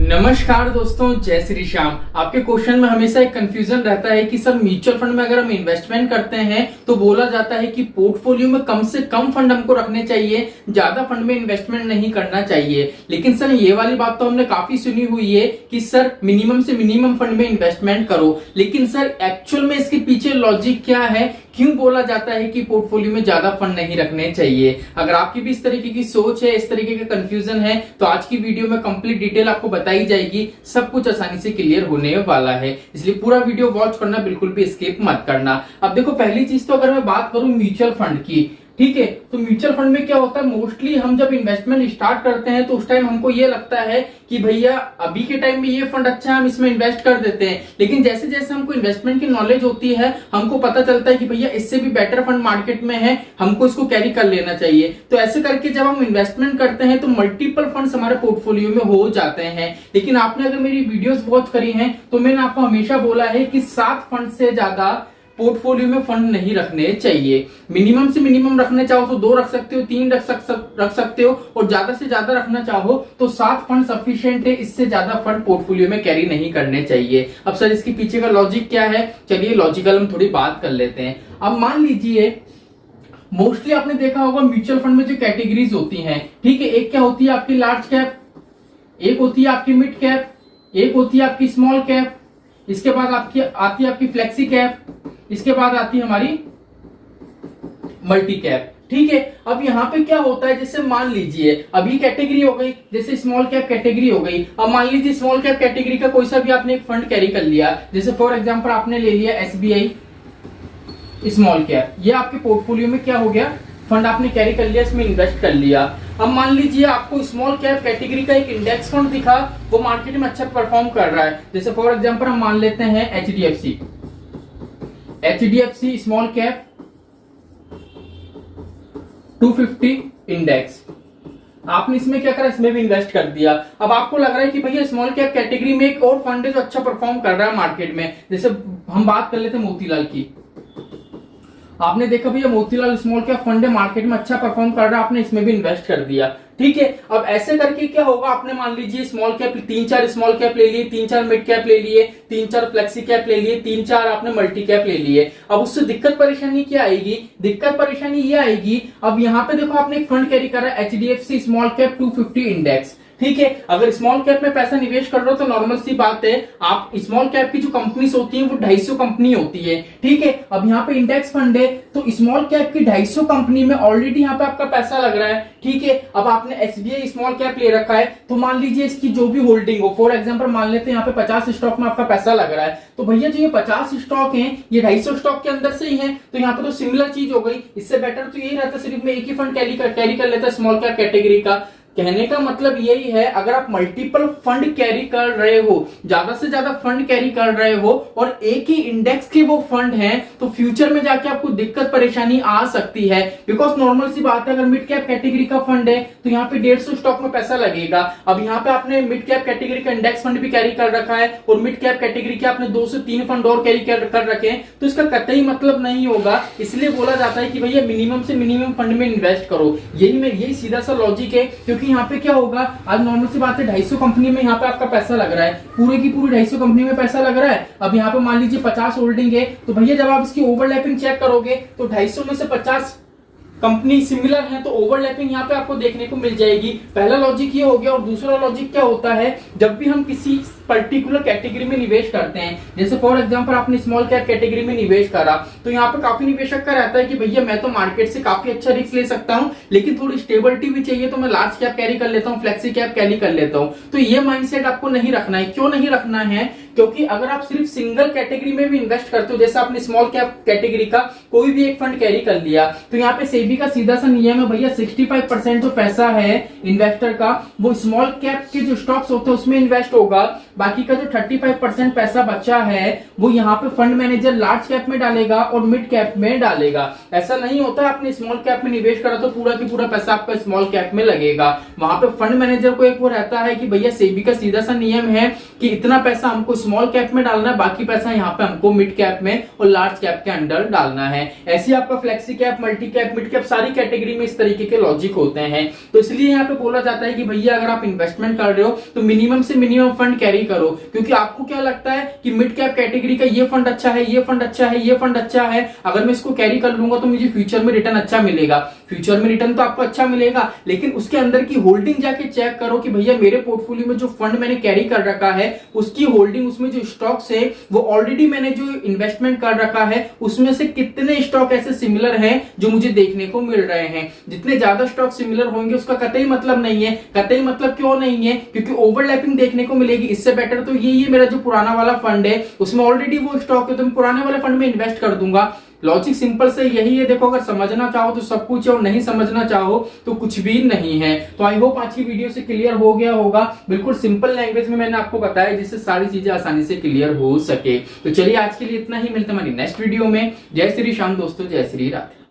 नमस्कार दोस्तों, जय श्री श्याम। आपके क्वेश्चन में हमेशा एक कंफ्यूजन रहता है कि सर म्यूचुअल फंड में अगर हम इन्वेस्टमेंट करते हैं तो बोला जाता है कि पोर्टफोलियो में कम से कम फंड हमको रखने चाहिए, ज्यादा फंड में इन्वेस्टमेंट नहीं करना चाहिए। लेकिन सर ये वाली बात तो हमने काफी सुनी हुई है कि सर मिनिमम से मिनिमम फंड में इन्वेस्टमेंट करो। लेकिन सर एक्चुअल में इसके पीछे लॉजिक क्या है, क्यों बोला जाता है कि पोर्टफोलियो में ज्यादा फंड नहीं रखने चाहिए? अगर आपकी भी इस तरीके की सोच है, इस तरीके का कंफ्यूजन है, तो आज की वीडियो में कंप्लीट डिटेल आपको बताई जाएगी। सब कुछ आसानी से क्लियर होने वाला है, इसलिए पूरा वीडियो वॉच करना, बिल्कुल भी स्किप मत करना। अब देखो, पहली चीज तो अगर मैं बात करूं म्यूचुअल फंड की, ठीक है, तो म्यूचुअल फंड में क्या होता है, मोस्टली हम जब इन्वेस्टमेंट स्टार्ट करते हैं तो उस टाइम हमको ये लगता है कि भैया अभी के टाइम में ये फंड अच्छा है, हम इसमें इन्वेस्ट कर देते हैं। लेकिन जैसे जैसे हमको इन्वेस्टमेंट की नॉलेज होती है, हमको पता चलता है कि भैया इससे भी बेटर फंड मार्केट में है, हमको इसको कैरी कर लेना चाहिए। तो ऐसे करके जब हम इन्वेस्टमेंट करते हैं तो मल्टीपल फंड्स हमारे पोर्टफोलियो में हो जाते हैं। लेकिन आपने अगर मेरी वीडियोस वॉच करी हैं तो मैंने आपको हमेशा बोला है कि 7 फंड से ज्यादा पोर्टफोलियो में फंड नहीं रखने चाहिए। मिनिमम से मिनिमम रखने चाहो तो 2 रख सकते हो, 3 रख सकते हो, और ज्यादा से ज्यादा रखना चाहो तो 7 फंड सफिशिएंट है। इससे ज्यादा फंड पोर्टफोलियो में कैरी नहीं करने चाहिए। अब सर इसके पीछे का लॉजिक क्या है, चलिए लॉजिकल हम थोड़ी बात कर लेते हैं। अब मान लीजिए, मोस्टली आपने देखा होगा म्यूचुअल फंड में जो कैटेगरीज होती हैं, ठीक है, एक क्या होती है आपकी लार्ज कैप, एक होती है आपकी मिड कैप, एक होती है आपकी स्मॉल कैप, इसके बाद आपकी आती है आपकी फ्लेक्सी कैप, इसके बाद आती है हमारी मल्टी कैप। ठीक है, अब यहाँ पे क्या होता है, जैसे मान लीजिए अभी कैटेगरी हो गई, जैसे स्मॉल कैप कैटेगरी हो गई। अब मान लीजिए स्मॉल कैप कैटेगरी का कोई सा भी आपने एक फंड कैरी कर लिया, जैसे फॉर एग्जांपल आपने ले लिया SBI स्मॉल कैप, ये आपके पोर्टफोलियो में क्या हो गया, फंड आपने कैरी कर लिया, इसमें इन्वेस्ट कर लिया। अब मान लीजिए आपको स्मॉल कैप कैटेगरी का एक इंडेक्स फंड दिखा, वो मार्केट में अच्छा परफॉर्म कर रहा है। जैसे फॉर एग्जांपल हम मान लेते हैं HDFC स्मॉल कैप 250 इंडेक्स। आपने इसमें क्या करा, इसमें भी इन्वेस्ट कर दिया। अब आपको लग रहा है कि भैया स्मॉल कैप कैटेगरी में एक और फंड है जो अच्छा परफॉर्म कर रहा है मार्केट में। जैसे हम बात कर लेते हैं मोतीलाल की। आपने देखा भैया मोतीलाल स्मॉल कैप फंड है, मार्केट में अच्छा परफॉर्म कर रहा है, आपने इसमें भी इन्वेस्ट कर दिया। ठीक है, अब ऐसे करके क्या होगा, आपने मान लीजिए स्मॉल कैप 3-4 स्मॉल कैप ले लिए, 3-4 मिड कैप ले लिए, 3-4 फ्लेक्सी कैप ले लिए, 3-4 आपने मल्टी कैप ले लिए। अब उससे दिक्कत परेशानी क्या आएगी, दिक्कत परेशानी ये आएगी, अब यहाँ पे देखो आपने एक फंड कैरी करा HDFC स्मॉल कैप 250 इंडेक्स। ठीक है, अगर स्मॉल कैप में पैसा निवेश कर रहे हो तो नॉर्मल सी बात है, आप स्मॉल कैप की जो कंपनीज होती हैं वो 250 कंपनी होती है। ठीक है, अब यहाँ पे इंडेक्स फंड है तो स्मॉल कैप की 250 कंपनी में ऑलरेडी यहाँ पे आपका पैसा लग रहा है। ठीक है, अब आपने SBI स्मॉल कैप ले रखा है, तो मान लीजिए इसकी जो भी होल्डिंग हो, फॉर एग्जांपल मान लेते हैं यहाँ पे 50 स्टॉक में आपका पैसा लग रहा है, तो भैया जो ये 50 स्टॉक हैं ये 250 स्टॉक के अंदर से ही है, तो यहाँ पे तो सिमिलर चीज हो गई। इससे बेटर तो यही रहता सिर्फ में एक ही फंड कैरी कर लेता है स्मॉल कैप कैटेगरी का। कहने का मतलब यही है, अगर आप मल्टीपल फंड कैरी कर रहे हो, ज्यादा से ज्यादा फंड कैरी कर रहे हो और एक ही इंडेक्स के वो फंड हैं, तो फ्यूचर में जाके आपको दिक्कत परेशानी आ सकती है। बिकॉज नॉर्मल सी बात है, अगर मिड कैप कैटेगरी का फंड है तो यहाँ पे 150 स्टॉक में पैसा लगेगा। अब यहाँ पे आपने मिड कैप कैटेगरी का इंडेक्स फंड भी कैरी कर रखा है और मिड कैप कैटेगरी के आपने 2 से 3 फंड और कैरी कर रखे हैं, तो इसका कतई मतलब नहीं होगा। इसलिए बोला जाता है कि भैया मिनिमम से मिनिमम फंड में इन्वेस्ट करो। यही सीधा सा लॉजिक है, क्योंकि यहाँ पे क्या होगा, आज नॉर्मल सी बात है 250 कंपनी में यहाँ पे आपका पैसा लग रहा है, पूरे की पूरी 250 कंपनी में पैसा लग रहा है। अब यहाँ पे मान लीजिए 50 होल्डिंग है, तो भैया जब आप इसकी ओवरलैपिंग चेक करोगे तो 250 में से 50 कंपनी सिमिलर है, तो ओवरलैपिंग यहाँ पे आपको देखने को मिल जाएगी। पहला लॉजिक ये हो गया। और दूसरा लॉजिक क्या होता है, जब भी हम किसी पर्टिकुलर कैटेगरी में निवेश करते हैं, जैसे फॉर एग्जांपल आपने स्मॉल कैप कैटेगरी में निवेश करा, तो यहाँ पे काफी निवेशक का रहता है कि भैया मैं तो मार्केट से काफी अच्छा रिस्क ले सकता हूँ, लेकिन थोड़ी स्टेबिलिटी भी चाहिए, तो मैं लार्ज कैप कैरी कर लेता हूँ, फ्लेक्सी कैप कैरी कर लेता हूँ। तो ये माइंडसेट आपको नहीं रखना है। क्यों नहीं रखना है, क्योंकि अगर आप सिर्फ सिंगल कैटेगरी में भी इन्वेस्ट करते हो, जैसे आपने स्मॉल कैप कैटेगरी का कोई भी एक फंड कैरी कर लिया, तो यहाँ पे सेबी का सीधा सा नियम है भैया 65% जो पैसा है इन्वेस्टर का वो स्मॉल कैप के जो स्टॉक्स होते हैं उसमें इन्वेस्ट होगा। बाकी का जो 35% पैसा बचा है वो यहाँ पे फंड मैनेजर लार्ज कैप में डालेगा और मिड कैप में डालेगा। ऐसा नहीं होता आपने स्मॉल कैप में निवेश करा तो पूरा की पूरा पैसा आपका स्मॉल कैप में लगेगा। वहां पे फंड मैनेजर को एक वो रहता है कि भैया सेबी का सीधा सा नियम है कि इतना पैसा हमको स्मॉल कैप में डालना है, बाकी पैसा यहाँ पे हमको मिड कैप में और लार्ज कैप के अंडर डालना है। ऐसे आपका flexi cap, multi cap, mid cap सारी कैटेगरी में इस तरीके के लॉजिक होते हैं। तो इसलिए यहाँ पे बोला जाता है कि भैया अगर आप इन्वेस्टमेंट कर रहे हो तो मिनिमम से मिनिमम फंड कैरी करो, क्योंकि आपको क्या लगता है कि मिड कैप कैटेगरी का ये फंड अच्छा है, ये फंड अच्छा है, ये फंड अच्छा है, अगर मैं इसको कैरी कर लूंगा तो मुझे फ्यूचर में रिटर्न अच्छा मिलेगा। फ्यूचर में रिटर्न तो आपको अच्छा मिलेगा, लेकिन उसके अंदर की होल्डिंग जाके चेक करो कि भैया मेरे पोर्टफोलियो में जो फंड मैंने कैरी कर रखा है उसकी होल्डिंग, उसमें जो स्टॉक्स है वो ऑलरेडी मैंने जो इन्वेस्टमेंट कर रखा है उसमें से कितने स्टॉक ऐसे सिमिलर हैं जो मुझे देखने को मिल रहे हैं। जितने ज्यादा स्टॉक सिमिलर होंगे उसका कतई मतलब नहीं है। कतई मतलब क्यों नहीं है? क्योंकि ओवरलैपिंग देखने को मिलेगी। इससे बेटर तो ये मेरा जो पुराना वाला फंड है उसमें ऑलरेडी वो स्टॉक है तो मैं पुराने वाले फंड में इन्वेस्ट कर दूंगा। लॉजिक सिंपल से यही है। देखो, अगर समझना चाहो तो सब कुछ है और नहीं समझना चाहो तो कुछ भी नहीं है। तो आई होप आज की वीडियो से क्लियर हो गया होगा। बिल्कुल सिंपल लैंग्वेज में मैंने आपको बताया जिससे सारी चीजें आसानी से क्लियर हो सके। तो चलिए आज के लिए इतना ही, मिलते हैं हमारी नेक्स्ट वीडियो में। जय श्री श्याम दोस्तों, जय श्री राधे।